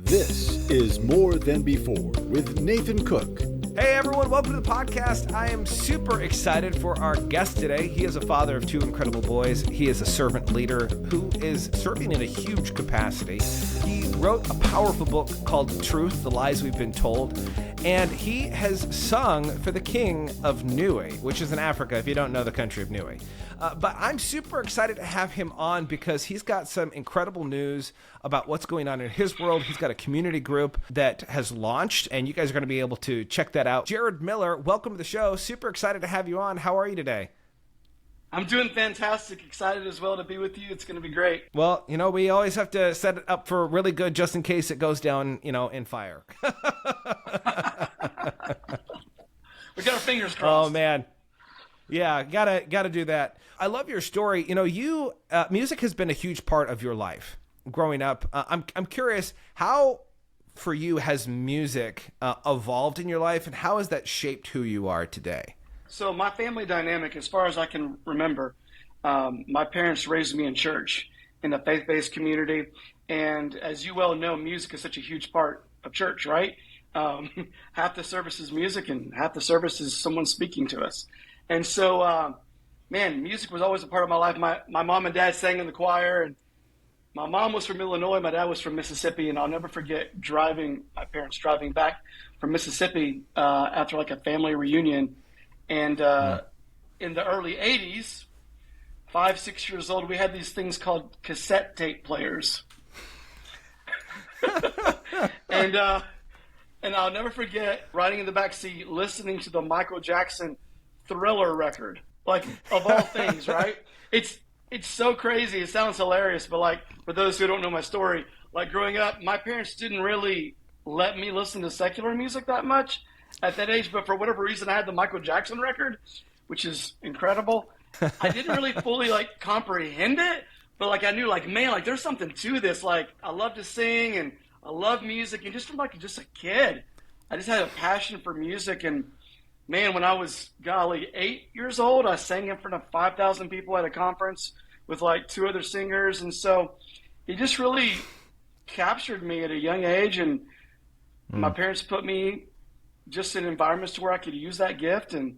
This is More Than Before with Nathan Cook. Hey everyone, welcome to the podcast. I am super excited for our guest today. He is a father of two incredible boys. He is a servant leader who is serving in a huge capacity. He wrote a powerful book called Truth, The Lies We've Been Told. And he has sung for the King of Nui, which is in Africa, if you don't know the country of Nui. But I'm super excited to have him on because he's got some incredible news about what's going on in his world. He's got a community group that has launched, and you guys are going to be able to check that out. Jared Miller, welcome to the show. Super excited to have you on. How are you today? I'm doing fantastic. Excited as well to be with you. It's going to be great. Well, you know, we always have to set it up for really good just in case it goes down, you know, in fire. We got our fingers crossed. Oh, man. Yeah, gotta do that. I love your story. You know, music has been a huge part of your life growing up. I'm curious, how for you has music evolved in your life, and how has that shaped who you are today? So my family dynamic, as far as I can remember, my parents raised me in church in a faith-based community. And as you well know, music is such a huge part of church, right? Half the service is music and half the service is someone speaking to us. And so, music was always a part of my life. My mom and dad sang in the choir, and my mom was from Illinois. My dad was from Mississippi. And I'll never forget my parents driving back from Mississippi after like a family reunion. And in the early 80s, 5, 6 years old, we had these things called cassette tape players. And I'll never forget riding in the back seat, listening to the Michael Jackson Thriller record, like of all things, right? It's so crazy. It sounds hilarious, but like for those who don't know my story, like growing up, my parents didn't really let me listen to secular music that much at that age, but for whatever reason, I had the Michael Jackson record, which is incredible. I didn't really fully like comprehend it, but like I knew like, man, like there's something to this. Like I love to sing and I love music, and just from like just a kid, I just had a passion for music. And man, when I was 8 years old, I sang in front of 5,000 people at a conference with like 2 other singers, and so it just really captured me at a young age. And my parents put me just in environments to where I could use that gift and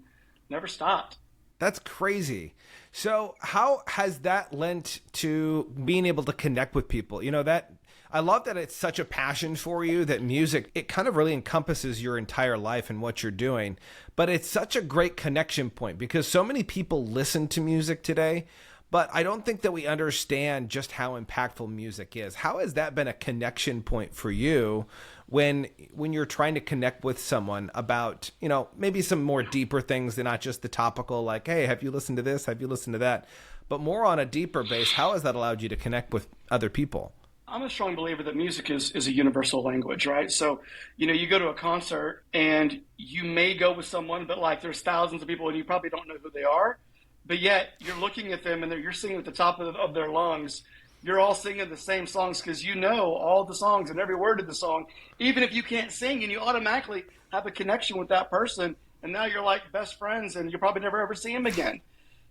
never stopped. That's crazy. So how has that lent to being able to connect with people? You know, that I love that it's such a passion for you, that music, it kind of really encompasses your entire life and what you're doing. But it's such a great connection point because so many people listen to music today, but I don't think that we understand just how impactful music is. How has that been a connection point for you when you're trying to connect with someone about, you know, maybe some more deeper things than not just the topical, like, hey, have you listened to this? Have you listened to that? But more on a deeper base, how has that allowed you to connect with other people? I'm a strong believer that music is a universal language, right? So, you know, you go to a concert and you may go with someone, but like there's thousands of people and you probably don't know who they are, but yet you're looking at them and you're singing at the top of their lungs. You're all singing the same songs because you know all the songs and every word of the song, even if you can't sing, and you automatically have a connection with that person. And now you're like best friends and you'll probably never ever see them again.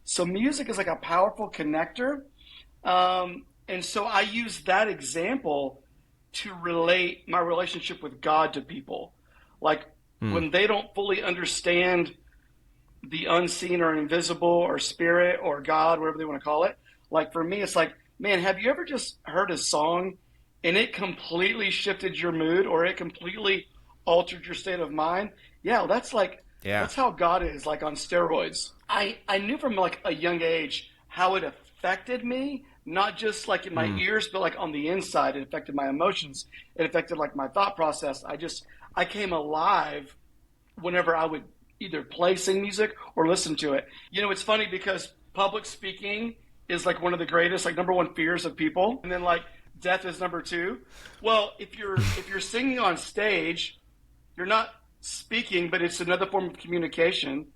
So music is like a powerful connector. And so I use that example to relate my relationship with God to people. Like when they don't fully understand the unseen or invisible or spirit or God, whatever they want to call it. Like for me, it's like, man, have you ever just heard a song and it completely shifted your mood or it completely altered your state of mind? Yeah, that's how God is, like on steroids. I knew from like a young age how it affected me, not just like in my ears, but like on the inside. It affected my emotions. It affected like my thought process. I came alive whenever I would either sing music or listen to it. You know, it's funny because public speaking is like one of the greatest, like number one fears of people. And then like death is number 2. Well, if you're singing on stage, you're not speaking, but it's another form of communication.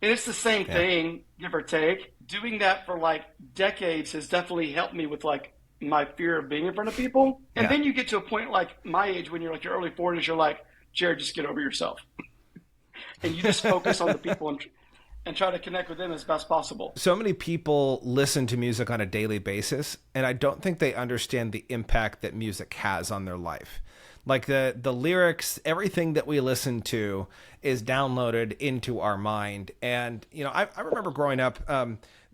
And it's the same thing, give or take. Doing that for like decades has definitely helped me with like my fear of being in front of people. And then you get to a point like my age when you're like your early 40s, you're like, Jared, just get over yourself. And you just focus on the people and try to connect with them as best possible. So many people listen to music on a daily basis, and I don't think they understand the impact that music has on their life. Like the lyrics, everything that we listen to is downloaded into our mind. And, I remember growing up,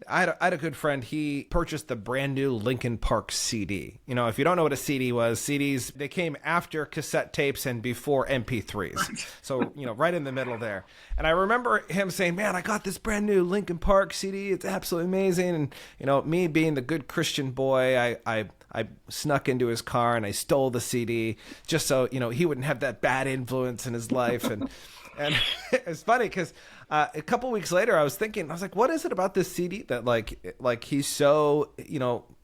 I had a good friend. He purchased the brand new Linkin Park CD. If you don't know what a CD was, CDs, they came after cassette tapes and before MP3s. So, right in the middle there. And I remember him saying, man, I got this brand new Linkin Park CD. It's absolutely amazing. And, me being the good Christian boy, I snuck into his car and I stole the CD just so, he wouldn't have that bad influence in his life. And it's funny because a couple weeks later, I was like, what is it about this CD that like he's so,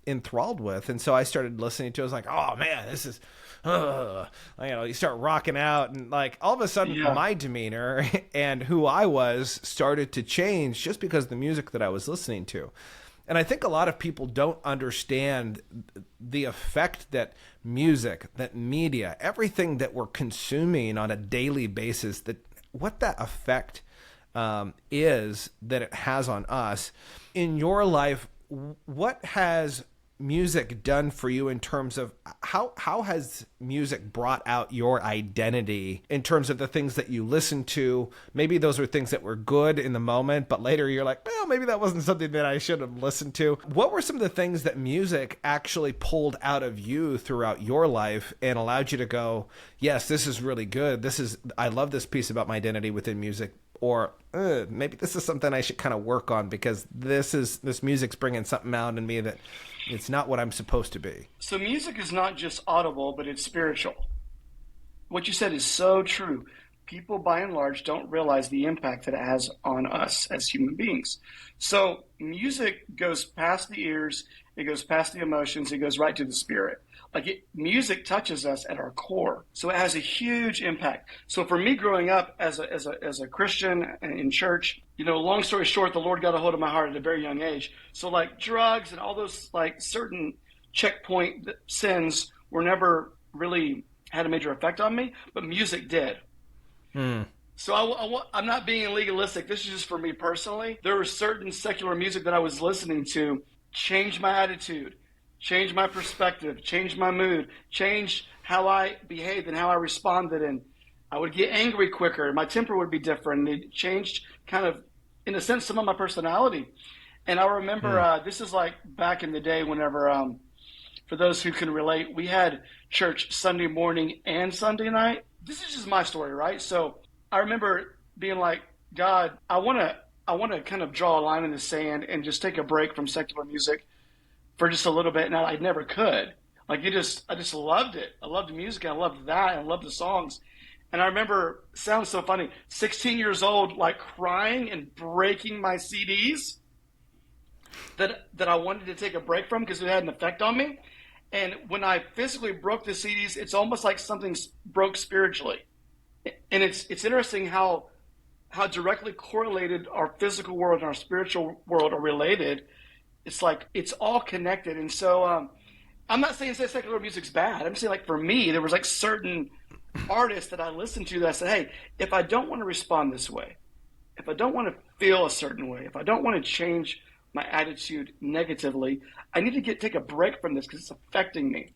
enthralled with? And so I started listening to it. I was like, oh man, this is, you start rocking out, and like all of a sudden my demeanor and who I was started to change just because of the music that I was listening to. And I think a lot of people don't understand the effect that music, that media, everything that we're consuming on a daily basis, what that effect is that it has on us. In your life, what has music done for you in terms of how has music brought out your identity in terms of the things that you listen to? Maybe those are things that were good in the moment, but later you're like, well, maybe that wasn't something that I should have listened to. What were some of the things that music actually pulled out of you throughout your life and allowed you to go, yes, this is really good. I love this piece about my identity within music. Or maybe this is something I should kind of work on because this music's bringing something out in me that it's not what I'm supposed to be. So music is not just audible, but it's spiritual. What you said is so true. People, by and large, don't realize the impact that it has on us as human beings. So music goes past the ears, it goes past the emotions, it goes right to the spirit. Music touches us at our core, so it has a huge impact. So for me, growing up as a Christian in church, long story short, the Lord got a hold of my heart at a very young age. So drugs and all those certain checkpoint sins were never really had a major effect on me, but music did. So I'm not being legalistic. This is just for me personally. There was certain secular music that I was listening to, changed my attitude, changed my perspective, changed my mood, changed how I behaved and how I responded. And I would get angry quicker. My temper would be different. It changed kind of, in a sense, some of my personality. And I remember this is back in the day whenever, for those who can relate, we had church Sunday morning and Sunday night. This is just my story, right? So I remember being like, God, I want to kind of draw a line in the sand and just take a break from secular music for just a little bit. And I never could. I just loved it. I loved the music. I loved that. I loved the songs. And I remember, it sounds so funny, 16 years old, crying and breaking my CDs that I wanted to take a break from because it had an effect on me. And when I physically broke the CDs, it's almost like something broke spiritually. And it's interesting how directly correlated our physical world and our spiritual world are related. It's it's all connected. And so I'm not saying secular music's bad. I'm saying for me, there was certain artists that I listened to that I said, hey, if I don't want to respond this way, if I don't want to feel a certain way, if I don't want to change my attitude negatively, I need to take a break from this because it's affecting me.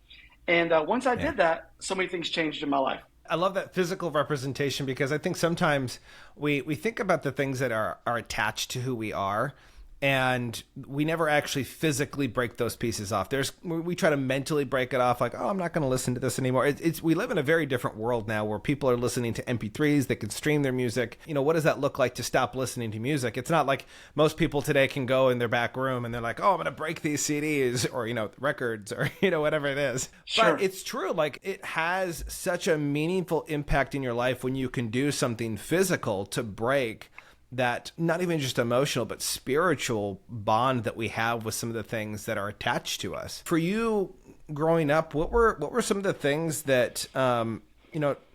And once I did that, so many things changed in my life. I love that physical representation because I think sometimes we think about the things that are attached to who we are, and we never actually physically break those pieces off. We try to mentally break it off, I'm not going to listen to this anymore. We live in a very different world now where people are listening to MP3s, they can stream their music. What does that look like to stop listening to music? It's not like most people today can go in their back room and they're like, oh, I'm going to break these CDs or, records or, whatever it is. Sure. But it's true. It has such a meaningful impact in your life when you can do something physical to break that not even just emotional, but spiritual bond that we have with some of the things that are attached to us. For you growing up, what were some of the things that, not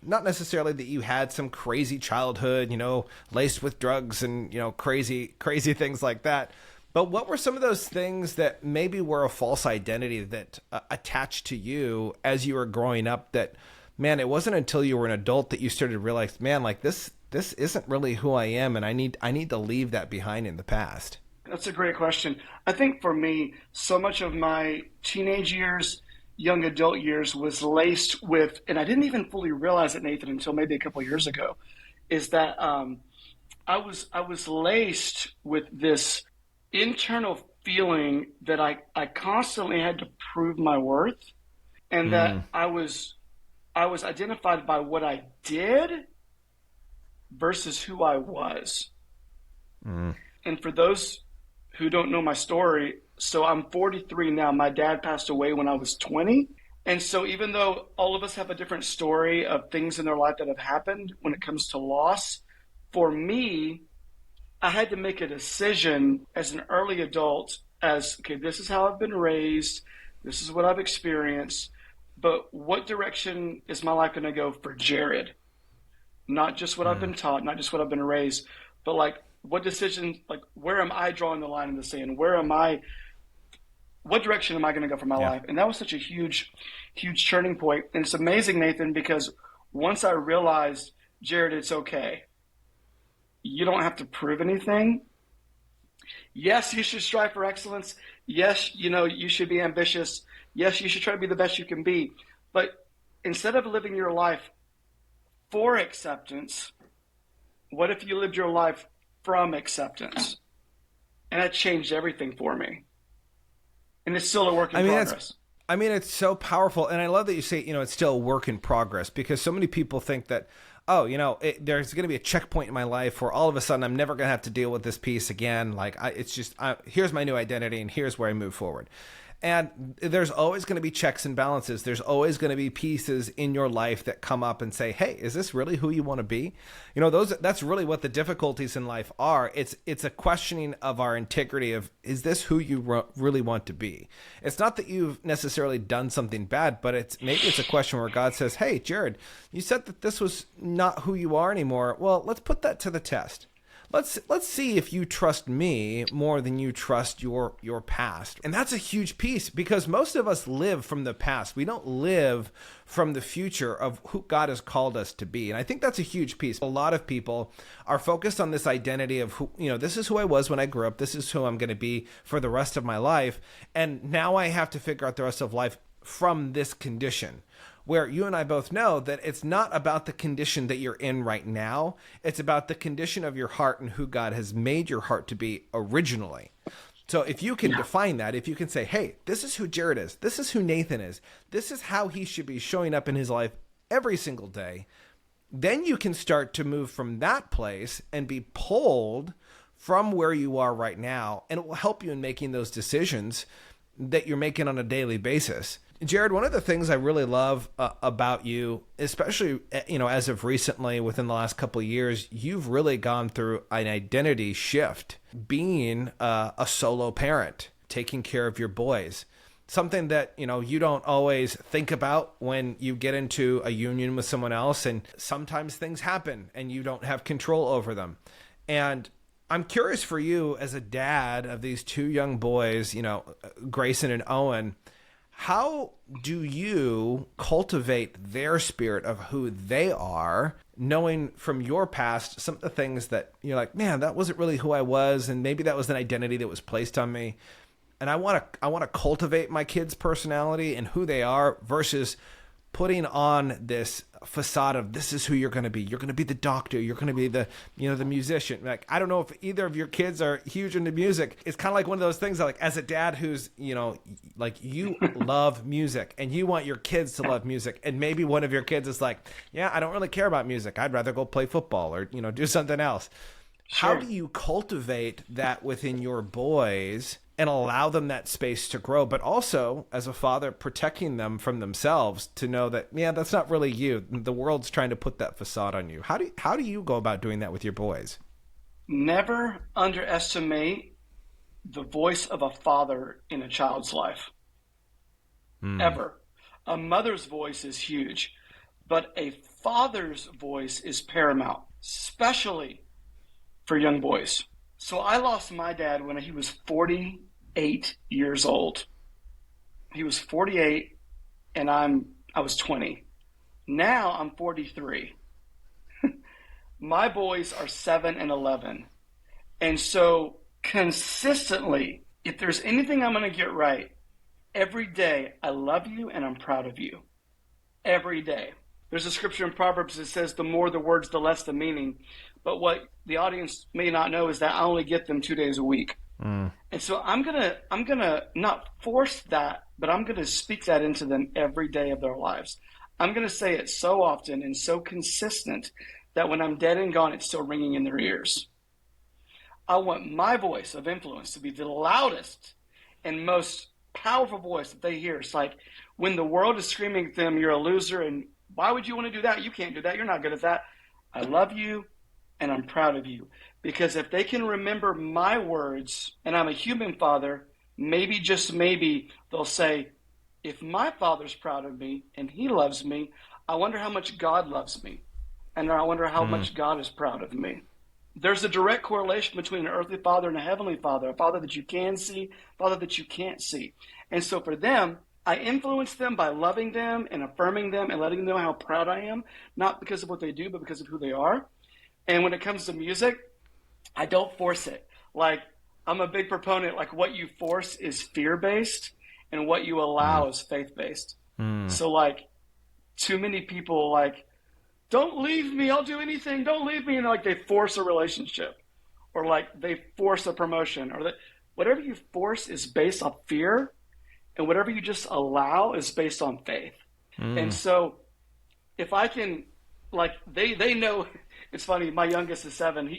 necessarily that you had some crazy childhood, laced with drugs and, crazy things like that. But what were some of those things that maybe were a false identity that attached to you as you were growing up that, man, it wasn't until you were an adult that you started to realize, man, this isn't really who I am, and I need to leave that behind in the past? That's a great question. I think for me, so much of my teenage years young adult years was laced with, and I didn't even fully realize it, Nathan, until maybe a couple of years ago, is that I was laced with this internal feeling that I constantly had to prove my worth, and Mm, that I was identified by what I did versus who I was. mm, And for those who don't know my story, so I'm 43 now. My dad passed away when I was 20. And so even though all of us have a different story of things in their life that have happened when it comes to loss, for me, I had to make a decision as an early adult as, okay, this is how I've been raised, this is what I've experienced, but what direction is my life going to go for Jared? Not just what I've mm. been taught, not just what I've been raised, but like what decision, like where am I drawing the line in the sand? What direction am I going to go for my Yeah. life? And that was such a huge, huge turning point. And it's amazing, Nathan, because once I realized, Jared, it's okay. You don't have to prove anything. Yes, you should strive for excellence. Yes, you should be ambitious. Yes, you should try to be the best you can be. But instead of living your life for acceptance, what if you lived your life from acceptance? And that changed everything for me. And it's still a work in I mean, that's progress. I mean, it's so powerful. And I love that you say, it's still a work in progress, because so many people think that, oh, there's going to be a checkpoint in my life where all of a sudden I'm never going to have to deal with this piece again. Like, here's my new identity and here's where I move forward. And there's always going to be checks and balances. There's always going to be pieces in your life that come up and say, hey, is this really who you want to be? That's really what the difficulties in life are. It's a questioning of our integrity of, is this who you really want to be? It's not that you've necessarily done something bad, but maybe it's a question where God says, hey, Jared, you said that this was not who you are anymore. Well, let's put that to the test. Let's see if you trust me more than you trust your past. And that's a huge piece, because most of us live from the past. We don't live from the future of who God has called us to be. And I think that's a huge piece. A lot of people are focused on this identity of who, this is who I was when I grew up. This is who I'm going to be for the rest of my life. And now I have to figure out the rest of life from this condition, where you and I both know that it's not about the condition that you're in right now. It's about the condition of your heart and who God has made your heart to be originally. So if you can define that, if you can say, hey, this is who Jared is, this is who Nathan is, this is how he should be showing up in his life every single day, then you can start to move from that place and be pulled from where you are right now. And it will help you in making those decisions that you're making on a daily basis. Jared, one of the things I really love about you, especially, as of recently, within the last couple of years, you've really gone through an identity shift, being a solo parent, taking care of your boys, something that, you don't always think about when you get into a union with someone else. And sometimes things happen and you don't have control over them. And I'm curious for you as a dad of these two young boys, Grayson and Owen, how do you cultivate their spirit of who they are, knowing from your past some of the things that you're like, man, that wasn't really who I was, and maybe that was an identity that was placed on me, and I want to cultivate my kids' personality and who they are versus putting on this facade of, this is who you're going to be. You're going to be the doctor. You're going to be the, the musician. Like, I don't know if either of your kids are huge into music. It's kind of like one of those things that, like, as a dad who's, like, you love music and you want your kids to love music. And maybe one of your kids is like, yeah, I don't really care about music. I'd rather go play football or, do something else. Sure. How do you cultivate that within your boys and allow them that space to grow, but also as a father protecting them from themselves to know that, yeah, that's not really you. The world's trying to put that facade on you. How do you go about doing that with your boys? Never underestimate the voice of a father in a child's life. Ever. A mother's voice is huge, but a father's voice is paramount, especially for young boys. So I lost my dad when he was 48 years old. He was 48 and I was 20. Now I'm 43. My boys are 7 and 11. And so consistently, if there's anything I'm going to get right, every day, I love you and I'm proud of you. Every day. There's a scripture in Proverbs that says the more the words, the less the meaning. But what the audience may not know is that I only get them 2 days a week. And so I'm gonna not force that, but I'm gonna speak that into them every day of their lives. I'm gonna say it so often and so consistent that when I'm dead and gone, it's still ringing in their ears. I want my voice of influence to be the loudest and most powerful voice that they hear. It's like when the world is screaming at them, you're a loser, and why would you want to do that? You can't do that. You're not good at that. I love you and I'm proud of you. Because if they can remember my words, and I'm a human father, maybe, just maybe, they'll say, if my father's proud of me and he loves me, I wonder how much God loves me. And I wonder how much God is proud of me. There's a direct correlation between an earthly father and a heavenly father, a father that you can see, a father that you can't see. And so for them, I influence them by loving them and affirming them and letting them know how proud I am, not because of what they do, but because of who they are. And when it comes to music, I don't force it. Like, I'm a big proponent, like what you force is fear-based and what you allow is faith-based. So like, too many people like, don't leave me, I'll do anything, don't leave me. And like they force a relationship or like they force a promotion or that whatever you force is based on fear and whatever you just allow is based on faith. And so if I can, like they know, it's funny, my youngest is 7.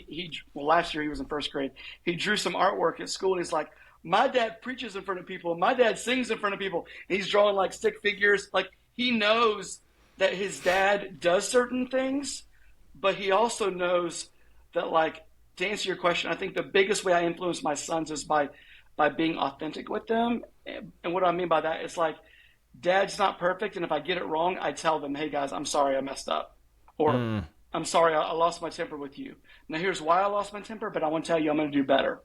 Well, last year he was in first grade. He drew some artwork at school and he's like, my dad preaches in front of people. My dad sings in front of people. And he's drawing like stick figures. Like he knows that his dad does certain things, but he also knows that, like, to answer your question, I think the biggest way I influence my sons is by being authentic with them. And what I mean by that is like, dad's not perfect. And if I get it wrong, I tell them, hey guys, I'm sorry I messed up. Or I'm sorry I lost my temper with you. Now here's why I lost my temper, but I want to tell you I'm going to do better.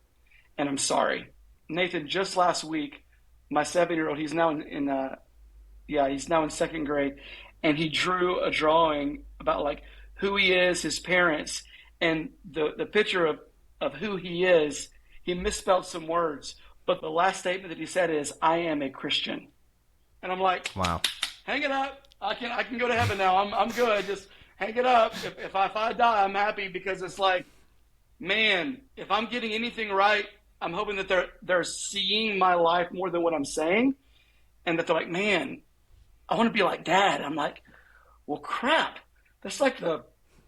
And I'm sorry. Nathan, just last week, my 7-year-old, he's now in second grade. And he drew a drawing about like who he is, his parents, and the picture of who he is. He misspelled some words, but the last statement that he said is, I am a Christian. And I'm like, wow, hang it up. I can go to heaven now. I'm good. Just hang it up. If I die, I'm happy, because it's like, man, if I'm getting anything right, I'm hoping that they're seeing my life more than what I'm saying. And that they're like, man, I want to be like dad. I'm like, well, crap. That's like the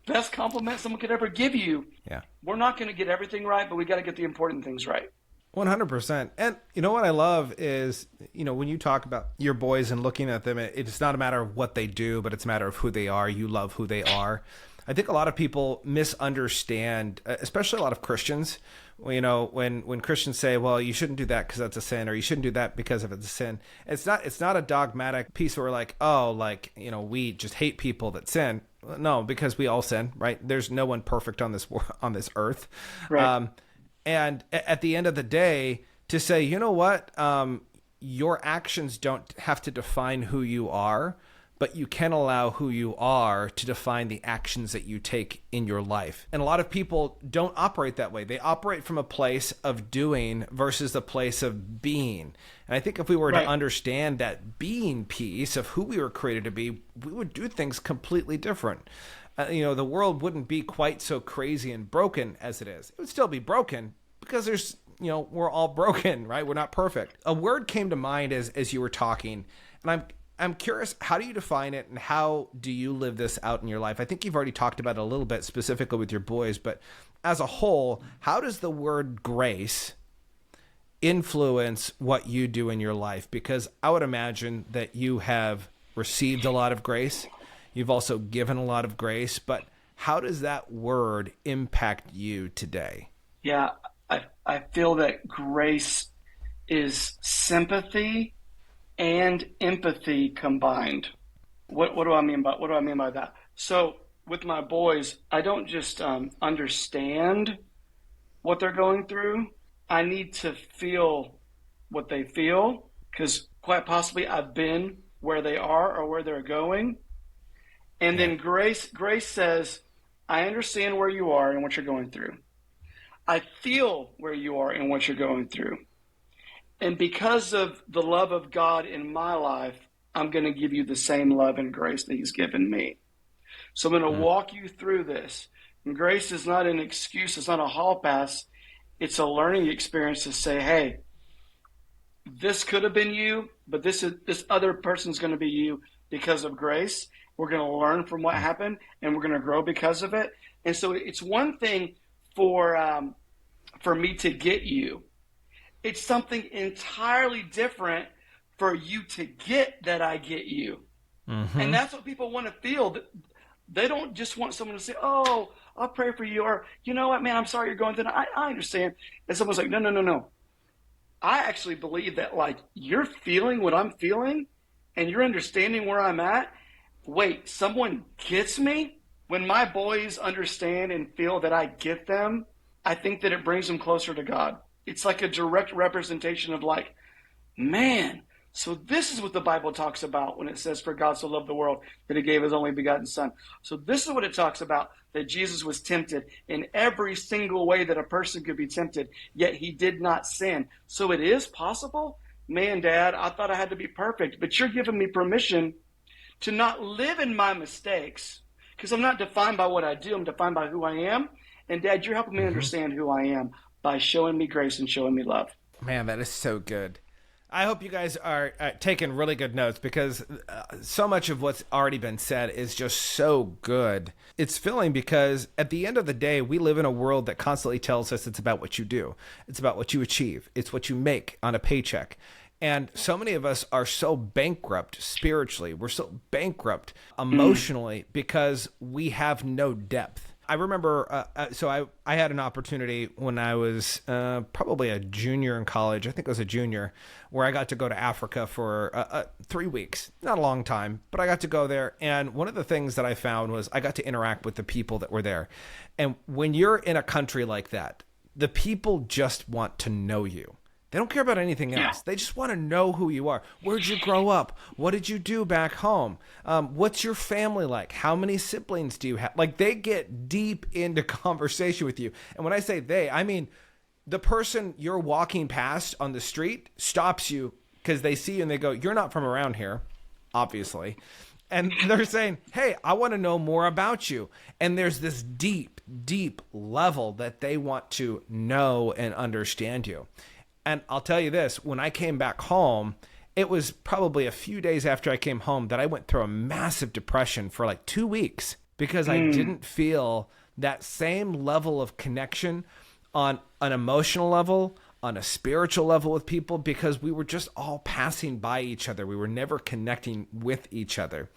best compliment someone could ever give you. Yeah. We're not going to get everything right, but we got to get the important things right. 100%. And you know what I love is, when you talk about your boys and looking at them, it's not a matter of what they do, but it's a matter of who they are. You love who they are. I think a lot of people misunderstand, especially a lot of Christians. When Christians say, well, you shouldn't do that because that's a sin, or you shouldn't do that because if it's a sin. It's not a dogmatic piece where we're like, we just hate people that sin. No, because we all sin, right? There's no one perfect on this earth. Right. And at the end of the day, to say, you know what, your actions don't have to define who you are, but you can allow who you are to define the actions that you take in your life. And a lot of people don't operate that way. They operate from a place of doing versus the place of being. And I think if we were to understand that being piece of who we were created to be, we would do things completely different. The world wouldn't be quite so crazy and broken as it is. It would still be broken because there's, we're all broken, right? We're not perfect. A word came to mind as you were talking, and I'm curious, how do you define it and how do you live this out in your life? I think you've already talked about it a little bit specifically with your boys, but as a whole, how does the word grace influence what you do in your life? Because I would imagine that you have received a lot of grace. You've also given a lot of grace, but how does that word impact you today? Yeah, I feel that grace is sympathy and empathy combined. What do I mean by that? So with my boys, I don't just understand what they're going through. I need to feel what they feel, because quite possibly I've been where they are or where they're going. And then grace says, I understand where you are and what you're going through. I feel where you are and what you're going through. And because of the love of God in my life, I'm going to give you the same love and grace that he's given me. So I'm going to walk you through this. And grace is not an excuse. It's not a hall pass. It's a learning experience to say, hey, this could have been you, but this other person's going to be you because of grace. We're going to learn from what happened, and we're going to grow because of it. And so it's one thing for me to get you. It's something entirely different for you to get that I get you. Mm-hmm. And that's what people want to feel. They don't just want someone to say, oh, I'll pray for you, or, you know what, man, I'm sorry you're going through that. I understand. And someone's like, no. I actually believe that, like, you're feeling what I'm feeling and you're understanding where I'm at. Wait, someone gets me? When my boys understand and feel that I get them, I think that it brings them closer to God. It's like a direct representation of, like, man, so this is what the Bible talks about when it says, for God so loved the world that he gave his only begotten son. So this is what it talks about, that Jesus was tempted in every single way that a person could be tempted, yet he did not sin. So it is possible? Man, Dad, I thought I had to be perfect, but you're giving me permission to not live in my mistakes, because I'm not defined by what I do. I'm defined by who I am. And Dad, you're helping me understand who I am by showing me grace and showing me love. Man, that is so good. I hope you guys are taking really good notes, because so much of what's already been said is just so good. It's filling, because at the end of the day, we live in a world that constantly tells us it's about what you do. It's about what you achieve. It's what you make on a paycheck. And so many of us are so bankrupt spiritually. We're so bankrupt emotionally because we have no depth. I remember, I had an opportunity when I was probably a junior in college. I think I was a junior, where I got to go to Africa for 3 weeks. Not a long time, but I got to go there. And one of the things that I found was I got to interact with the people that were there. And when you're in a country like that, the people just want to know you. They don't care about anything else. They just want to know who you are. Where'd you grow up? What did you do back home? What's your family like? How many siblings do you have? Like, they get deep into conversation with you. And when I say they, I mean the person you're walking past on the street stops you because they see you and they go, you're not from around here, obviously. And they're saying, hey, I want to know more about you. And there's this deep, deep level that they want to know and understand you. And I'll tell you this, when I came back home, it was probably a few days after I came home that I went through a massive depression for like 2 weeks, because I didn't feel that same level of connection on an emotional level, on a spiritual level with people, because we were just all passing by each other. We were never connecting with each other.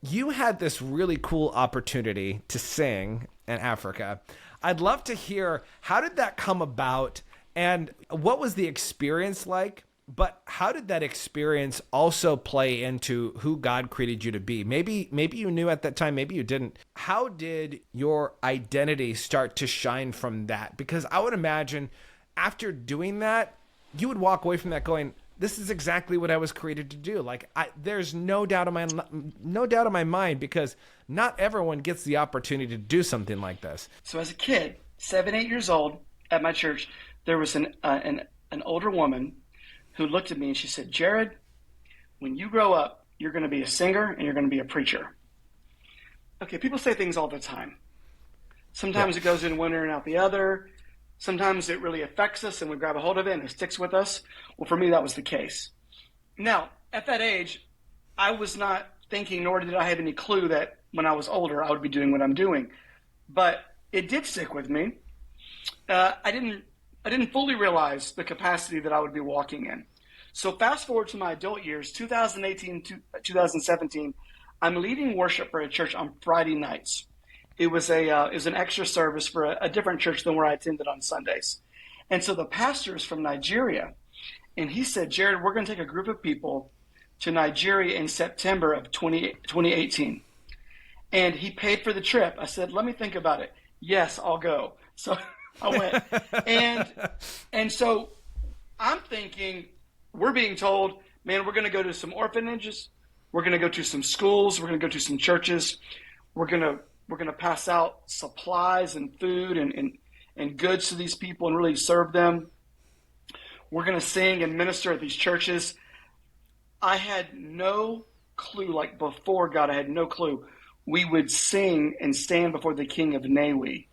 You had this really cool opportunity to sing in Africa. I'd love to hear, how did that come about? And what was the experience like? But how did that experience also play into who God created you to be? Maybe you knew at that time, maybe you didn't. How did your identity start to shine from that? Because I would imagine after doing that, you would walk away from that going, this is exactly what I was created to do. Like, there's no doubt in my mind, because not everyone gets the opportunity to do something like this. So as a kid, 7, 8 years old, at my church, there was an older woman who looked at me and she said, Jared, when you grow up, you're going to be a singer and you're going to be a preacher. Okay, people say things all the time. Sometimes it goes in one ear and out the other. Sometimes it really affects us and we grab a hold of it and it sticks with us. Well, for me, that was the case. Now, at that age, I was not thinking, nor did I have any clue that when I was older, I would be doing what I'm doing. But it did stick with me. I didn't fully realize the capacity that I would be walking in. So fast forward to my adult years, 2018 to 2017, I'm leading worship for a church on Friday nights. It was an extra service for a different church than where I attended on Sundays. And so the pastor is from Nigeria. And he said, Jared, we're going to take a group of people to Nigeria in September of 2018. And he paid for the trip. I said, let me think about it. Yes, I'll go. So I went. And so I'm thinking, we're being told, man, we're going to go to some orphanages. We're going to go to some schools. We're going to go to some churches. We're going to pass out supplies and food and goods to these people and really serve them. We're going to sing and minister at these churches. I had no clue, like before God, I had no clue. We would sing and stand before the King of Nui.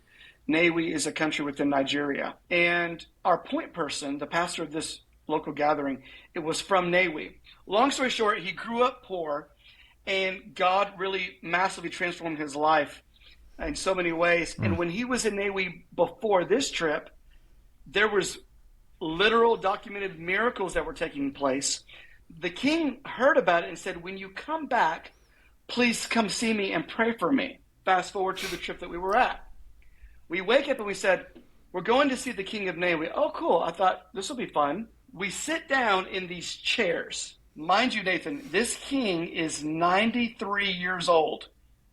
Nui is a country within Nigeria. And our point person, the pastor of this local gathering, it was from Nui. Long story short, he grew up poor, and God really massively transformed his life in so many ways. And when he was in Nui before this trip, there was literal documented miracles that were taking place. The king heard about it and said, when you come back, please come see me and pray for me. Fast forward to the trip that we were at. We wake up and we said, we're going to see the King of Nui. Oh, cool. I thought this will be fun. We sit down in these chairs. Mind you, Nathan, this king is 93 years old.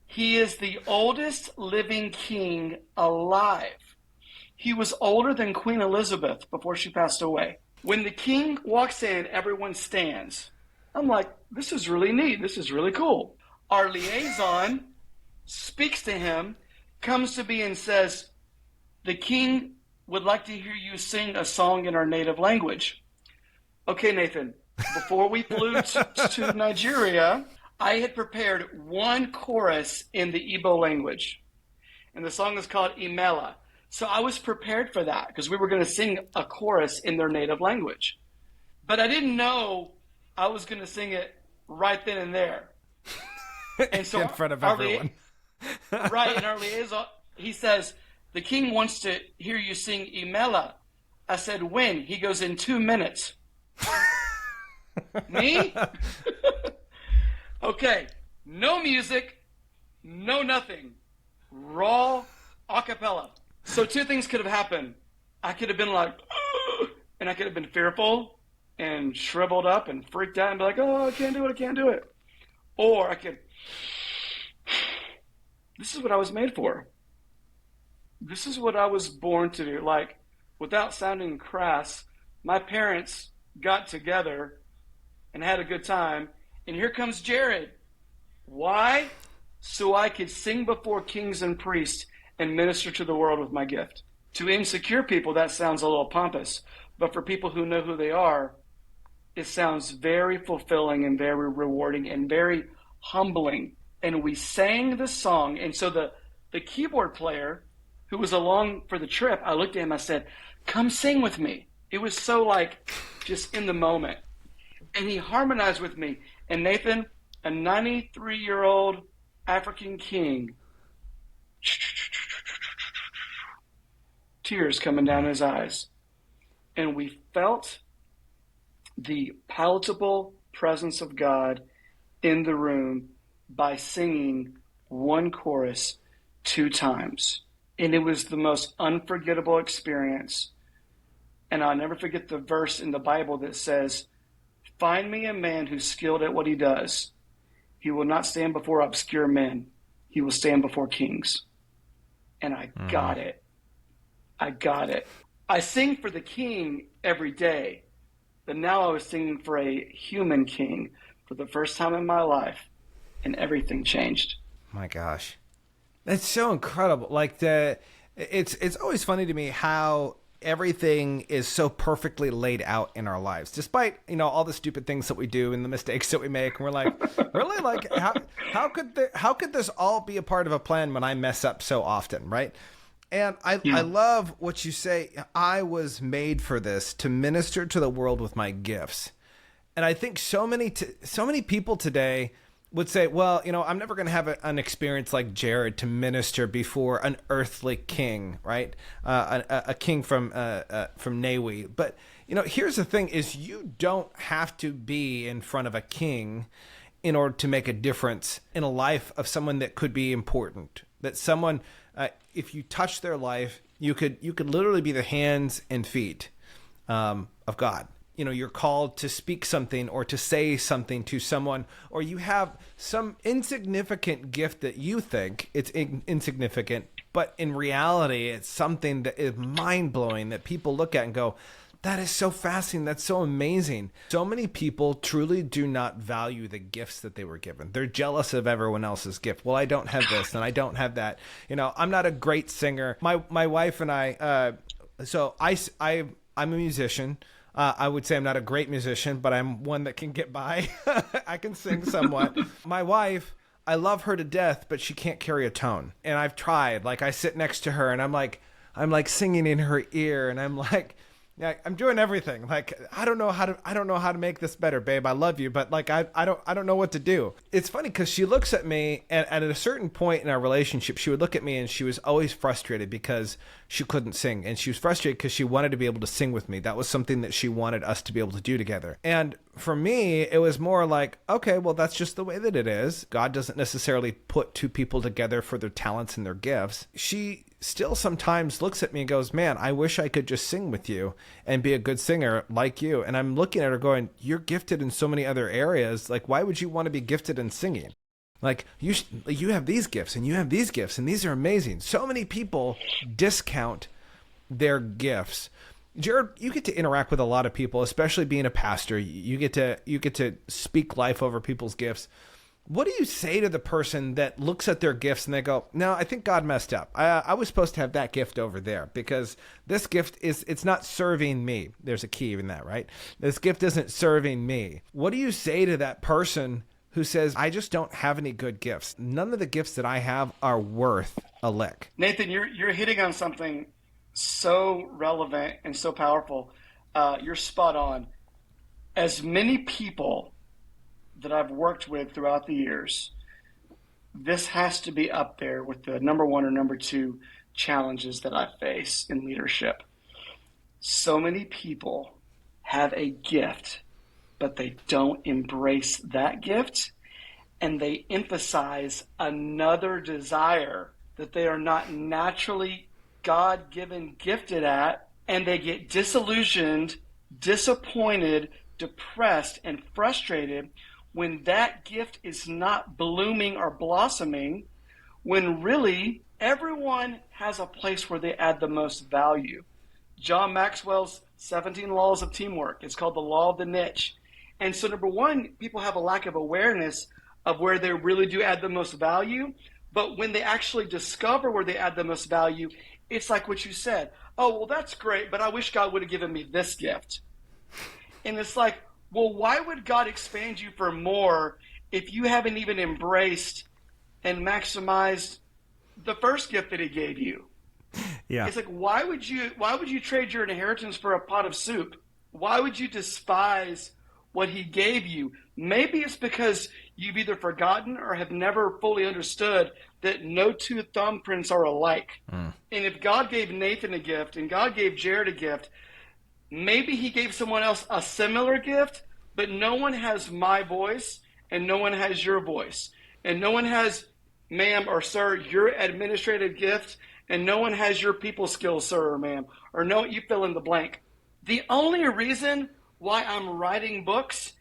He is the oldest living king alive. He was older than Queen Elizabeth before she passed away. When the king walks in, everyone stands. I'm like, this is really neat. This is really cool. Our liaison speaks to him, comes to me and says, the king would like to hear you sing a song in our native language. Okay, Nathan, before we flew to Nigeria, I had prepared one chorus in the Igbo language. And the song is called Imela. So I was prepared for that because we were going to sing a chorus in their native language. But I didn't know I was going to sing it right then and there. And so in front of everyone. Right, and our liaison, he says, the king wants to hear you sing Imela. I said, when? He goes, in 2 minutes. Me? Okay, no music, no nothing. Raw a cappella. So 2 things could have happened. I could have been like, ugh, and I could have been fearful and shriveled up and freaked out and be like, oh, I can't do it. Or I could, this is what I was made for. This is what I was born to do. Like, without sounding crass, my parents got together and had a good time. And here comes Jared. Why? So I could sing before kings and priests and minister to the world with my gift. To insecure people, that sounds a little pompous. But for people who know who they are, it sounds very fulfilling and very rewarding and very humbling. And we sang the song. And so the keyboard player who was along for the trip, I looked at him, I said, come sing with me. It was so like just in the moment. And he harmonized with me. And Nathan, a 93-year-old African king, tears coming down his eyes. And we felt the palatable presence of God in the room by singing one chorus 2 times. And it was the most unforgettable experience. And I'll never forget the verse in the Bible that says, find me a man who's skilled at what he does. He will not stand before obscure men. He will stand before kings. And I got it. I sing for the king every day, but now I was singing for a human king for the first time in my life, and everything changed. My gosh. That's so incredible. Like it's always funny to me how everything is so perfectly laid out in our lives, despite, all the stupid things that we do and the mistakes that we make. And we're like, really? Like, how could this all be a part of a plan when I mess up so often? Right. And I love what you say. I was made for this, to minister to the world with my gifts. And I think so many people today would say, well, I'm never going to have an experience like Jared to minister before an earthly king, right? A king from Nui. But, here's the thing is you don't have to be in front of a king in order to make a difference in a life of someone that could be important. That someone, if you touch their life, you could literally be the hands and feet of God. You're called to speak something or to say something to someone, or you have some insignificant gift that you think it's insignificant, but in reality, it's something that is mind-blowing that people look at and go, that is so fascinating. That's so amazing. So many people truly do not value the gifts that they were given. They're jealous of everyone else's gift. Well, I don't have this and I don't have that. I'm not a great singer. My wife and I, I'm a musician. I would say I'm not a great musician, but I'm one that can get by. I can sing somewhat. My wife, I love her to death, but she can't carry a tone. And I've tried. Like, I sit next to her and I'm like singing in her ear, and I'm like, yeah, I'm doing everything. Like, I don't know how to make this better, babe. I love you, but like, I don't know what to do. It's funny because she looks at me, and at a certain point in our relationship, she would look at me and she was always frustrated because she couldn't sing, and she was frustrated because she wanted to be able to sing with me. That was something that she wanted us to be able to do together. And for me, it was more like, okay, well, that's just the way that it is. God doesn't necessarily put two people together for their talents and their gifts. She still sometimes looks at me and goes, man, I wish I could just sing with you and be a good singer like you. And I'm looking at her going, you're gifted in so many other areas. Like, why would you want to be gifted in singing? Like, you have these gifts and you have these gifts, and these are amazing. So many people discount their gifts. Jared, you get to interact with a lot of people, especially being a pastor. You get to speak life over people's gifts. What do you say to the person that looks at their gifts and they go, no, I think God messed up. I was supposed to have that gift over there because this gift it's not serving me. There's a key in that, right? This gift isn't serving me. What do you say to that person who says, I just don't have any good gifts? None of the gifts that I have are worth a lick. Nathan, you're hitting on something so relevant and so powerful. You're spot on. As many people that I've worked with throughout the years, this has to be up there with the number one or number two challenges that I face in leadership. So many people have a gift, but they don't embrace that gift, and they emphasize another desire that they are not naturally God-given gifted at, and they get disillusioned, disappointed, depressed, and frustrated when that gift is not blooming or blossoming, when really everyone has a place where they add the most value. John Maxwell's 17 Laws of Teamwork, it's called the Law of the Niche. And so number one, people have a lack of awareness of where they really do add the most value. But when they actually discover where they add the most value, it's like what you said. Oh, well, that's great, but I wish God would have given me this gift. And it's like, well, why would God expand you for more if you haven't even embraced and maximized the first gift that he gave you? Yeah. It's like, why would you trade your inheritance for a pot of soup? Why would you despise what he gave you? Maybe it's because you've either forgotten or have never fully understood that no two thumbprints are alike. And if God gave Nathan a gift and God gave Jared a gift, maybe he gave someone else a similar gift, but no one has my voice and no one has your voice. And no one has, ma'am or sir, your administrative gift, and no one has your people skills, sir or ma'am, or no, you fill in the blank. The only reason why I'm writing books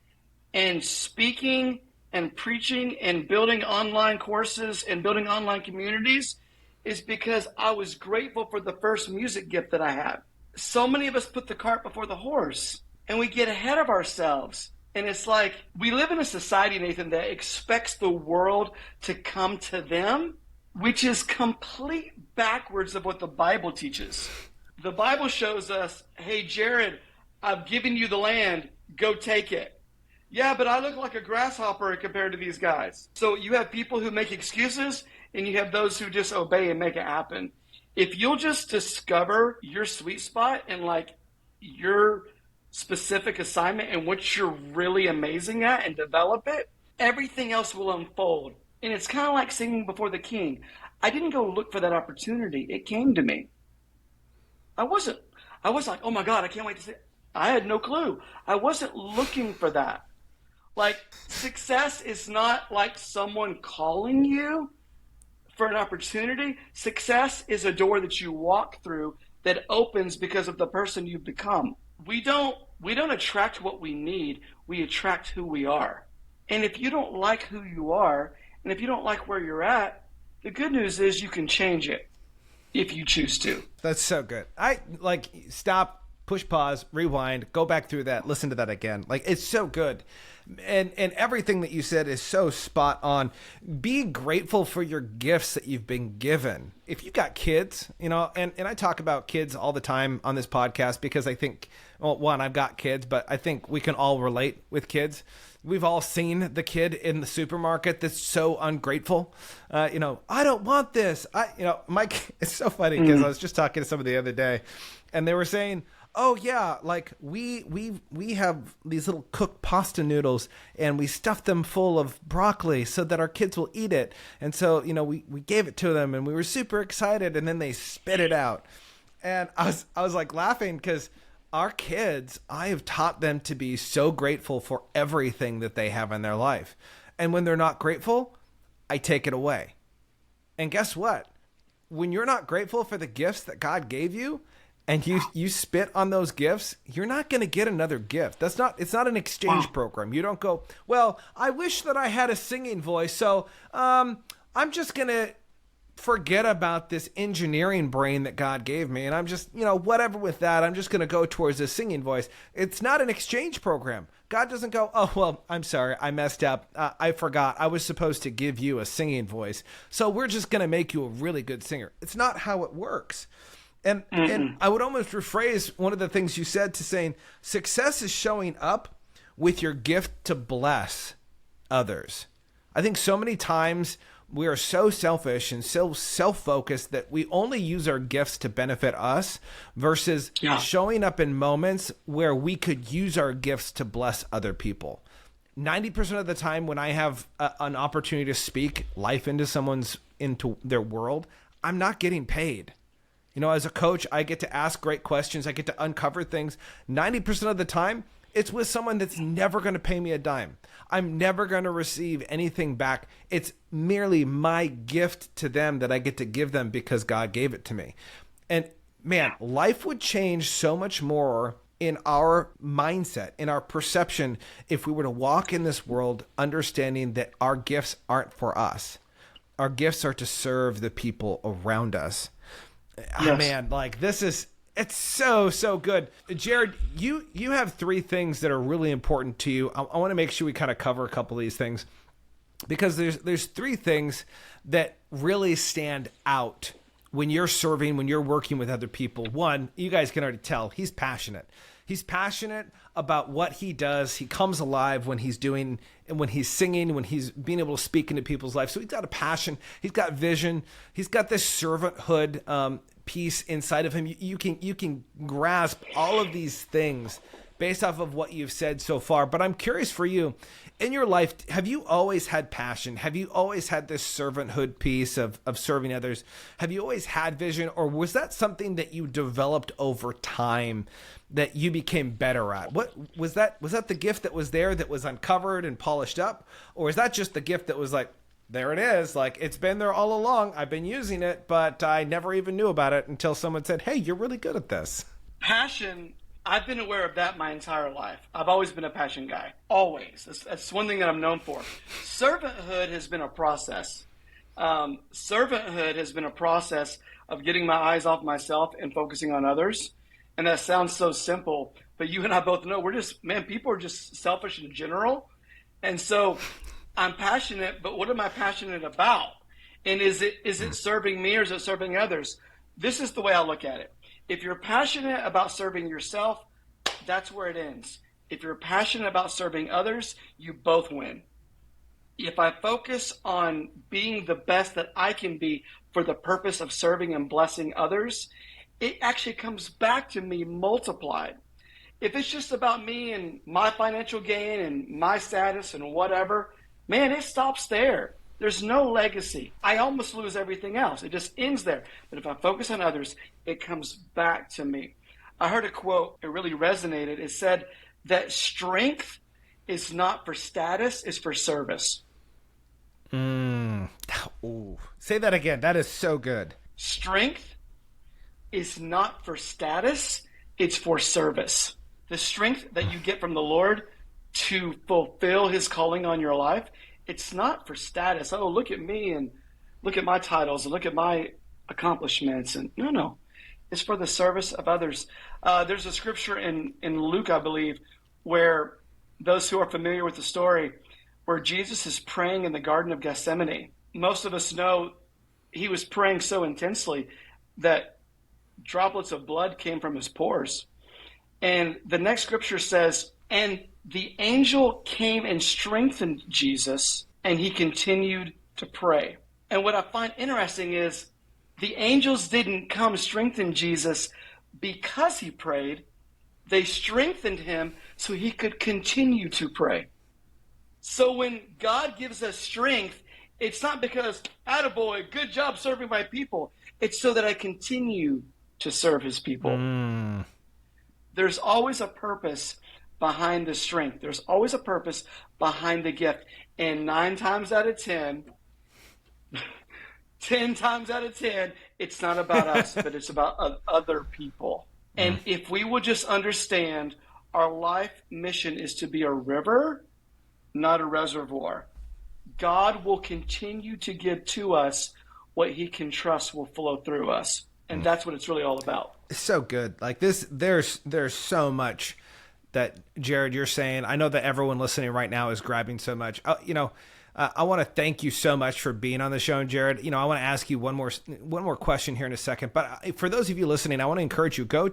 and speaking and preaching and building online courses and building online communities is because I was grateful for the first music gift that I had. So many of us put the cart before the horse and we get ahead of ourselves. And it's like we live in a society, Nathan, that expects the world to come to them, which is complete backwards of what the Bible teaches. The Bible shows us, hey, Jared, I've given you the land, go take it. Yeah, but I look like a grasshopper compared to these guys. So you have people who make excuses and you have those who just obey and make it happen. If you'll just discover your sweet spot and like your specific assignment and what you're really amazing at and develop it, everything else will unfold. And it's kind of like singing before the king. I didn't go look for that opportunity. It came to me. I was like, oh my God, I can't wait to see it. I had no clue. I wasn't looking for that. Like, success is not like someone calling you for an opportunity. Success is a door that you walk through that opens because of the person you've become. We don't attract what we need. We attract who we are. And if you don't like who you are, and if you don't like where you're at, the good news is you can change it if you choose to. That's so good. Stop push pause, rewind, go back through that, listen to that again. Like, it's so good. And everything that you said is so spot on. Be grateful for your gifts that you've been given. If you got kids, and I talk about kids all the time on this podcast because I think, well, one, I've got kids, but I think we can all relate with kids. We've all seen the kid in the supermarket that's so ungrateful. I don't want this. Mike, it's so funny because I was just talking to somebody the other day and they were saying, oh yeah, like we have these little cooked pasta noodles and we stuff them full of broccoli so that our kids will eat it. And so, we gave it to them and we were super excited and then they spit it out. And I was like laughing because our kids, I have taught them to be so grateful for everything that they have in their life. And when they're not grateful, I take it away. And guess what? When you're not grateful for the gifts that God gave you and you spit on those gifts, you're not going to get another gift. It's not an exchange program. You don't go, well, I wish that I had a singing voice. So I'm just going to forget about this engineering brain that God gave me. And I'm just, whatever with that. I'm just going to go towards a singing voice. It's not an exchange program. God doesn't go, oh, well, I'm sorry. I messed up. I forgot. I was supposed to give you a singing voice. So we're just going to make you a really good singer. It's not how it works. And I would almost rephrase one of the things you said to saying success is showing up with your gift to bless others. I think so many times we are so selfish and so self-focused that we only use our gifts to benefit us versus showing up in moments where we could use our gifts to bless other people. 90% of the time when I have an opportunity to speak life into their world, I'm not getting paid. As a coach, I get to ask great questions. I get to uncover things. 90% of the time, it's with someone that's never going to pay me a dime. I'm never going to receive anything back. It's merely my gift to them that I get to give them because God gave it to me. And man, life would change so much more in our mindset, in our perception, if we were to walk in this world understanding that our gifts aren't for us. Our gifts are to serve the people around us. Yes. Oh, man, like it's so good. Jared, you have 3 things that are really important to you. I want to make sure we kind of cover a couple of these things because there's 3 things that really stand out when you're serving, when you're working with other people. One, you guys can already tell, he's passionate. He's passionate about what he does. He comes alive when he's doing and when he's singing, when he's being able to speak into people's lives. So he's got a passion. He's got vision. He's got this servanthood piece inside of him. You can grasp all of these things based off of what you've said so far. But I'm curious for you, in your life, have you always had passion? Have you always had this servanthood piece of serving others? Have you always had vision, or was that something that you developed over time that you became better at? What was that the gift that was there that was uncovered and polished up? Or is that just the gift that was like, there it is, like it's been there all along, I've been using it, but I never even knew about it until someone said, hey, you're really good at this? Passion, I've been aware of that my entire life. I've always been a passion guy, always. That's one thing that I'm known for. Servanthood has been a process. Servanthood has been a process of getting my eyes off myself and focusing on others. And that sounds so simple, but you and I both know people are just selfish in general. And so I'm passionate, but what am I passionate about? And is it serving me or is it serving others? This is the way I look at it. If you're passionate about serving yourself, that's where it ends. If you're passionate about serving others, you both win. If I focus on being the best that I can be for the purpose of serving and blessing others, it actually comes back to me multiplied. If it's just about me and my financial gain and my status and whatever, man, it stops there. There's no legacy. I almost lose everything else. It just ends there. But if I focus on others, it comes back to me. I heard a quote, it really resonated. It said that strength is not for status, it's for service. Ooh. Say that again. That is so good. Strength is not for status, it's for service. The strength that you get from the Lord to fulfill his calling on your life, it's not for status. Oh, look at me and look at my titles and look at my accomplishments. And no. is for the service of others. There's a scripture in Luke, I believe, where those who are familiar with the story, where Jesus is praying in the Garden of Gethsemane. Most of us know he was praying so intensely that droplets of blood came from his pores. And the next scripture says, and the angel came and strengthened Jesus, and he continued to pray. And what I find interesting is the angels didn't come strengthen Jesus because he prayed. They strengthened him so he could continue to pray. So when God gives us strength, it's not because, attaboy, good job serving my people. It's so that I continue to serve his people. There's always a purpose behind the strength. There's always a purpose behind the gift. And 9 times out of 10, 10 times out of 10, it's not about us, but it's about other people. And if we would just understand our life mission is to be a river, not a reservoir, God will continue to give to us what he can trust will flow through us. And that's what it's really all about. It's so good. Like this, there's so much that, Jared, you're saying. I know that everyone listening right now is grabbing so much. I want to thank you so much for being on the show, Jared. I want to ask you one more question here in a second. But for those of you listening, I want to encourage you, go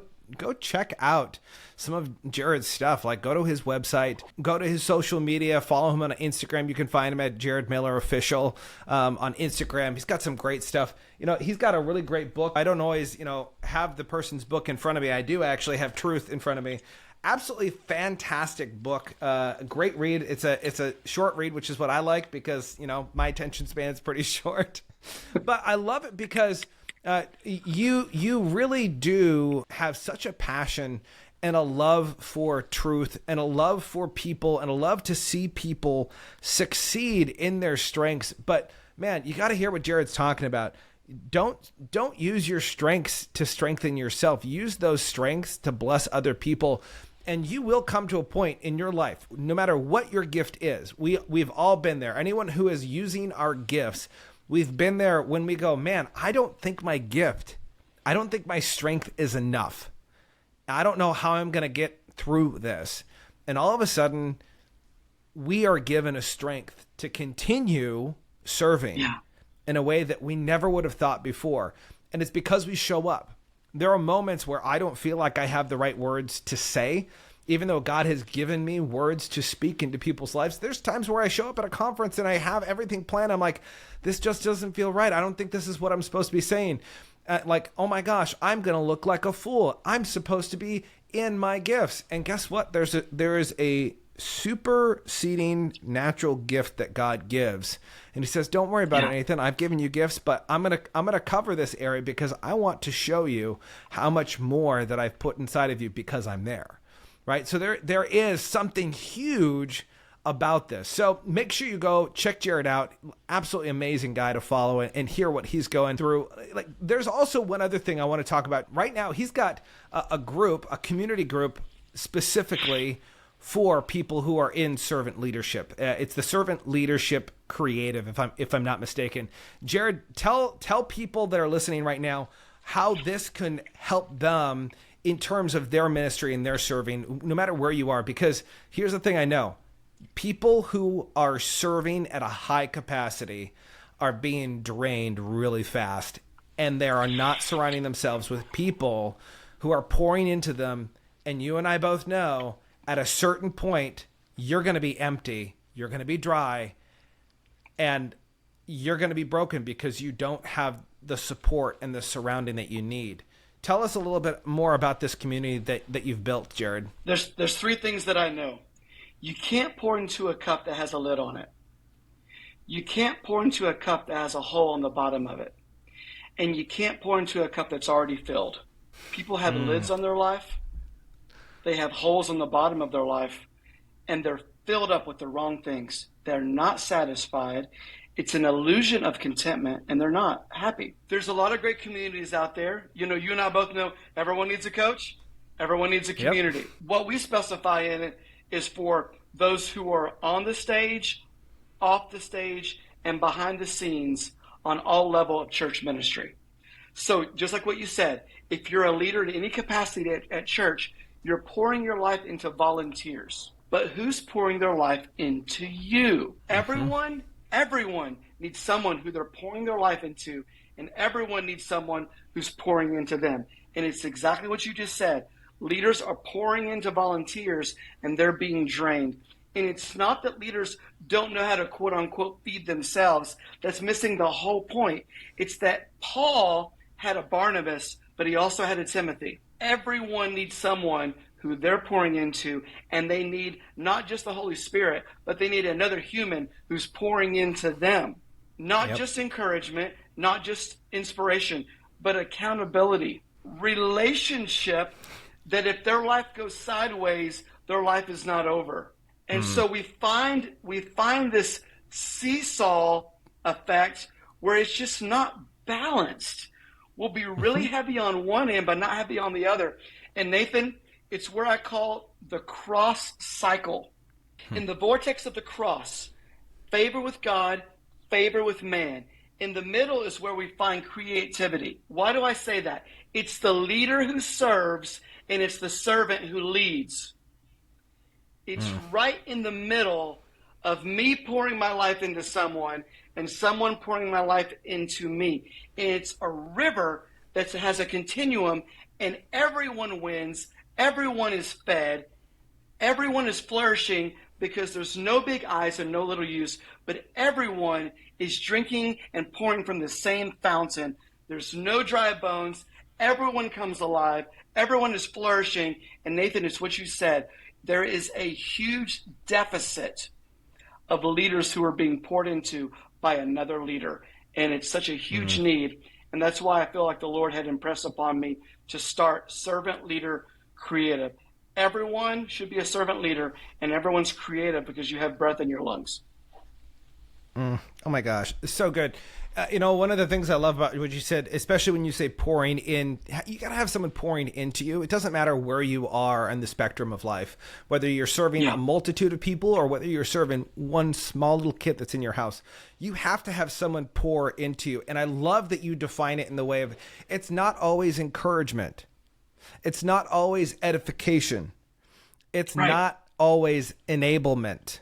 check out some of Jared's stuff. Like, go to his website, go to his social media, follow him on Instagram. You can find him at Jared Miller Official on Instagram. He's got some great stuff. He's got a really great book. I don't always, have the person's book in front of me. I do actually have Truth in front of me. Absolutely fantastic book. Great read. It's a short read, which is what I like because, my attention span is pretty short. But I love it because you really do have such a passion and a love for truth and a love for people and a love to see people succeed in their strengths. But man, you got to hear what Jared's talking about. Don't use your strengths to strengthen yourself. Use those strengths to bless other people. And you will come to a point in your life, no matter what your gift is. We've all been there. Anyone who is using our gifts, we've been there when we go, man, I don't think my strength is enough. I don't know how I'm going to get through this. And all of a sudden, we are given a strength to continue serving in a way that we never would have thought before. And it's because we show up. There are moments where I don't feel like I have the right words to say, even though God has given me words to speak into people's lives. There's times where I show up at a conference and I have everything planned. I'm like, this just doesn't feel right. I don't think this is what I'm supposed to be saying. Oh my gosh, I'm going to look like a fool. I'm supposed to be in my gifts. And guess what? There is a superseding natural gift that God gives. And he says, don't worry about it, Nathan. I've given you gifts, but I'm going to cover this area because I want to show you how much more that I've put inside of you because I'm there. Right? So there is something huge about this. So make sure you go check Jared out. Absolutely amazing guy to follow and hear what he's going through. Like, there's also one other thing I want to talk about. Right now, he's got a community group specifically for people who are in servant leadership. It's the Servant Leadership Creative, if I'm not mistaken. Jared, tell people that are listening right now how this can help them in terms of their ministry and their serving, no matter where you are. Because here's the thing I know. People who are serving at a high capacity are being drained really fast, and they are not surrounding themselves with people who are pouring into them. And you and I both know at a certain point, you're going to be empty, you're going to be dry, and you're going to be broken because you don't have the support and the surrounding that you need. Tell us a little bit more about this community that you've built, Jared. There's 3 things that I know. You can't pour into a cup that has a lid on it. You can't pour into a cup that has a hole on the bottom of it. And you can't pour into a cup that's already filled. People have lids on their life. They have holes on the bottom of their life. And they're filled up with the wrong things. They're not satisfied. It's an illusion of contentment, and they're not happy. There's a lot of great communities out there. You and I both know everyone needs a coach. Everyone needs a community. Yep. What we specify in it is for those who are on the stage, off the stage, and behind the scenes on all level of church ministry. So just like what you said, if you're a leader in any capacity at church, you're pouring your life into volunteers. But who's pouring their life into you? Everyone needs someone who they're pouring their life into, and everyone needs someone who's pouring into them. And it's exactly what you just said. Leaders are pouring into volunteers, and they're being drained. And it's not that leaders don't know how to quote unquote feed themselves. That's missing the whole point. It's that Paul had a Barnabas, but he also had a Timothy. Everyone needs someone who they're pouring into, and they need not just the Holy Spirit, but they need another human who's pouring into them. Not just encouragement, not just inspiration, but accountability. Relationship that if their life goes sideways, their life is not over. And so we find this seesaw effect where it's just not balanced. We'll be really heavy on one end, but not heavy on the other. And Nathan, it's where I call the cross cycle. In the vortex of the cross, favor with God, favor with man. In the middle is where we find creativity. Why do I say that? It's the leader who serves, and it's the servant who leads. It's right in the middle of me pouring my life into someone and someone pouring my life into me. And it's a river that has a continuum, and everyone wins. Everyone is fed. Everyone is flourishing because there's no big I's and no little U's, but everyone is drinking and pouring from the same fountain. There's no dry bones. Everyone comes alive. Everyone is flourishing. And Nathan, it's what you said. There is a huge deficit of leaders who are being poured into by another leader. And it's such a huge need. And that's why I feel like the Lord had impressed upon me to start Servant Leader Creative. Everyone should be a servant leader, and everyone's creative because you have breath in your lungs. Oh my gosh, it's so good. One of the things I love about what you said, especially when you say pouring in, you got to have someone pouring into you. It doesn't matter where you are in the spectrum of life, whether you're serving a multitude of people or whether you're serving one small little kid that's in your house. You have to have someone pour into you. And I love that you define it in the way of, it's not always encouragement. It's not always edification. It's not always enablement.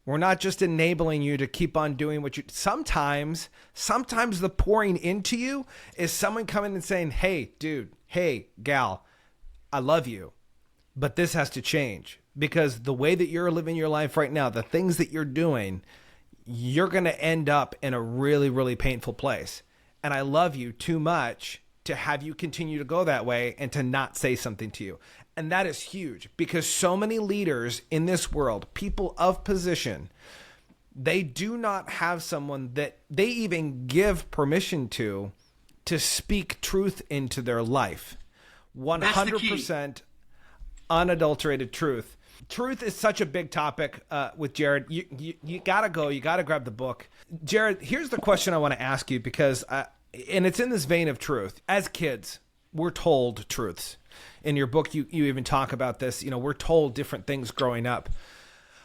We're not just enabling you to keep on doing what you... Sometimes the pouring into you is someone coming and saying, hey, dude, hey, gal, I love you, but this has to change because the way that you're living your life right now, the things that you're doing, you're going to end up in a really, really painful place. And I love you too much to have you continue to go that way and to not say something to you. And that is huge because so many leaders in this world, people of position, they do not have someone that they even give permission to speak truth into their life. 100% unadulterated truth. Truth is such a big topic with Jared. You gotta go. You gotta grab the book. Jared, here's the question I want to ask you because, and it's in this vein of truth. As kids, we're told truths. In your book, you even talk about this. We're told different things growing up.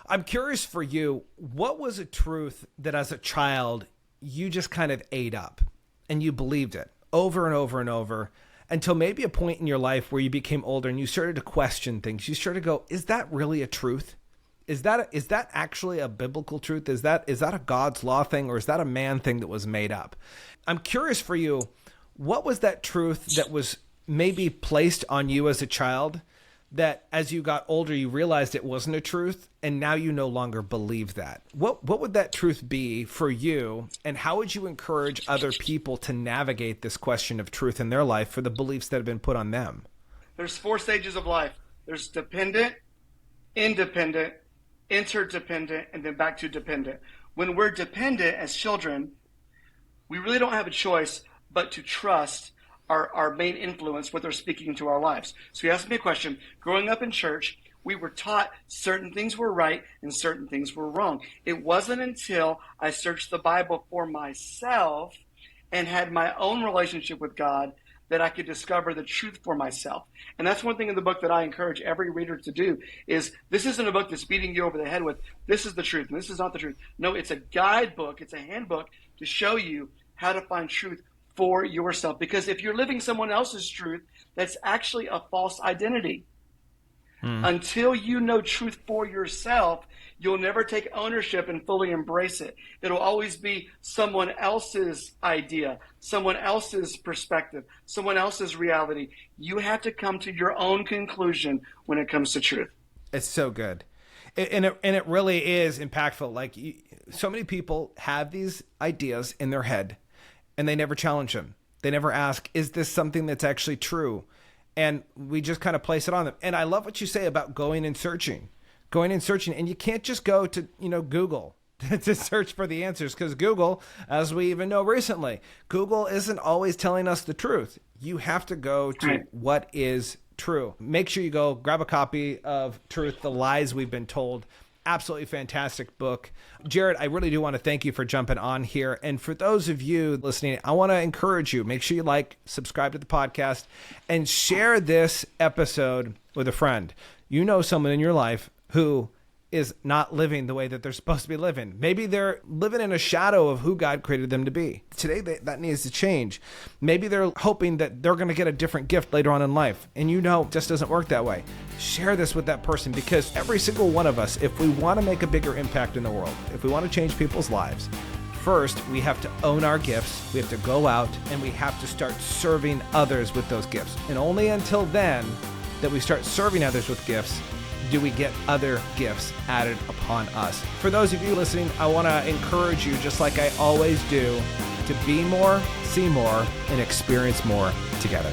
I'm curious for you, what was a truth that as a child you just kind of ate up and you believed it over and over and over until maybe a point in your life where you became older and you started to question things. You started to go, is that really a truth? Is that actually a biblical truth? Is that a God's law thing, or is that a man thing that was made up? I'm curious for you, what was that truth that was maybe placed on you as a child that as you got older, you realized it wasn't a truth and now you no longer believe that? What would that truth be for you? And how would you encourage other people to navigate this question of truth in their life for the beliefs that have been put on them? There's 4 stages of life. There's dependent, independent, interdependent, and then back to dependent. When we're dependent as children, we really don't have a choice but to trust our main influence, what they're speaking into our lives. So you asked me a question. Growing up in church, we were taught certain things were right and certain things were wrong. It wasn't until I searched the Bible for myself and had my own relationship with God that I could discover the truth for myself. And that's one thing in the book that I encourage every reader to do is this isn't a book that's beating you over the head with, this is the truth and this is not the truth. No, it's a guidebook. It's a handbook to show you how to find truth for yourself. Because if you're living someone else's truth, that's actually a false identity. Until you know truth for yourself, you'll never take ownership and fully embrace it. It'll always be someone else's idea, someone else's perspective, someone else's reality. You have to come to your own conclusion when it comes to truth. It's so good. And it really is impactful. Like, so many people have these ideas in their head and they never challenge them. They never ask, is this something that's actually true? And we just kind of place it on them. And I love what you say about going and searching. And you can't just go to, Google to search for the answers, because Google, as we even know recently, Google isn't always telling us the truth. You have to go to what is true. Make sure you go grab a copy of Truth, The Lies We've Been Told. Absolutely fantastic book. Jared, I really do want to thank you for jumping on here. And for those of you listening, I want to encourage you, make sure you subscribe to the podcast, and share this episode with a friend. You know someone in your life who is not living the way that they're supposed to be living. Maybe they're living in a shadow of who God created them to be. Today, that needs to change. Maybe they're hoping that they're going to get a different gift later on in life. And it just doesn't work that way. Share this with that person, because every single one of us, if we want to make a bigger impact in the world, if we want to change people's lives, first, we have to own our gifts. We have to go out and we have to start serving others with those gifts. And only until then that we start serving others with gifts do we get other gifts added upon us. For those of you listening, I want to encourage you, just like I always do, to be more, see more, and experience more together.